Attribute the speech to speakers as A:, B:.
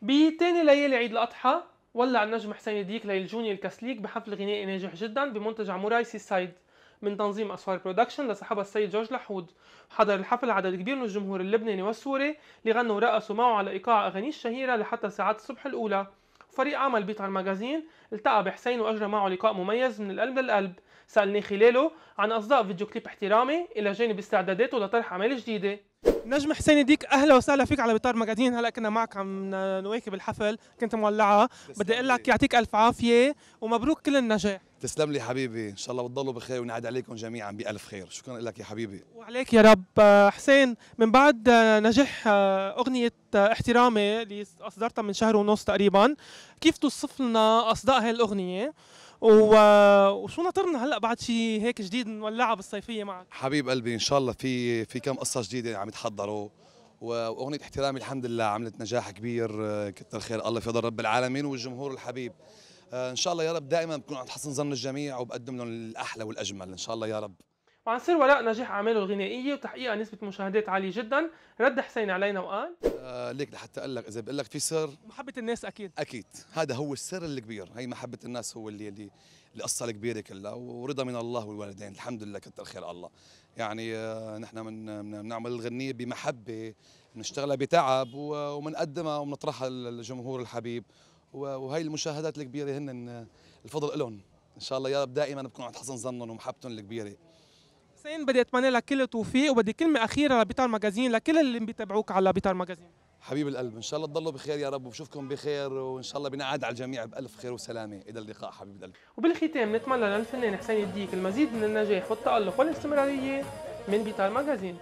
A: بتاني ليالي عيد الأضحى ولع النجم حسين ديك للجوني الكاسليك بحفل غنائي ناجح جدا بمنتج عموراي سي سايد من تنظيم أسوار برودكشن لصاحبها السيد جورج لحود. حضر الحفل عدد كبير من الجمهور اللبناني والسوري اللي غنوا ورقصوا معه على إيقاع أغانيه الشهيرة لحتى ساعات الصبح الأولى. فريق عمل بيطار ماجازين التقى بحسين وأجرى معه لقاء مميز من القلب للقلب. سألني خلاله عن أصداء فيديو كليب احترامي إلى جانب استعداداته لطرح أعمال جديدة. نجم حسين ديك اهلا وسهلا فيك على بيطار ماجازين. هلا كنا معك عم نواكب الحفل، كنت مولعه. بدي اقول
B: تسلم
A: لك
B: لي.
A: يعطيك الف عافيه ومبروك كل النجاح.
B: تسلم لي حبيبي، ان شاء الله بتضلوا بخير ونعد عليكم جميعا بالف خير. شكرا لك يا حبيبي.
A: وعليك يا رب. حسين، من بعد نجاح اغنيه احترامي اللي اصدرتها من شهر ونص تقريبا، كيف توصف لنا اصداء هاي الاغنيه وشو ناطرنا هلا بعد شيء هيك جديد نولعها بالصيفيه معك؟
B: حبيب قلبي، ان شاء الله في كم قصه جديده عم يتحضروا، واغنيه احترامي الحمد لله عملت نجاح كبير. كتر خير الله في فضل رب العالمين والجمهور الحبيب. ان شاء الله يا رب دائما بكون عند حسن ظن الجميع وبقدم لهم الاحلى والاجمل ان شاء الله يا رب.
A: وعن سر وراء نجاح اعماله الغنائيه وتحقيقها نسبه مشاهدات عاليه جدا، رد حسين علينا وقال:
B: ليك لحتى اقول لك، اذا بقول لك في سر،
A: محبه الناس اكيد.
B: اكيد هذا هو السر الكبير. هي محبه الناس هو اللي القصه الكبيره كلها، ورضا من الله والوالدين الحمد لله كتر خير الله. يعني نحن من بنعمل الغنية بمحبه، بنشتغلها بتعب وبنقدمها وبنطرحها للجمهور الحبيب، وهي المشاهدات الكبيره هن الفضل لهم. ان شاء الله يا رب دائما بكون عند حسن ظنهم ومحبتهم الكبيره.
A: حسين، بدي اتمنى لك كل التوفيق وبدي كلمه اخيره لبيطار ماجازين لكل اللي بيتابعوك على بيطار ماجازين.
B: حبيب القلب، ان شاء الله تضلوا بخير يا رب وبشوفكم بخير، وان شاء الله بنعاد على الجميع بالف خير وسلامه. الى اللقاء حبيب القلب.
A: وبالختام نتمنى للفنان حسين الديك المزيد من النجاح والتألق والاستمرارية من بيطار ماجازين.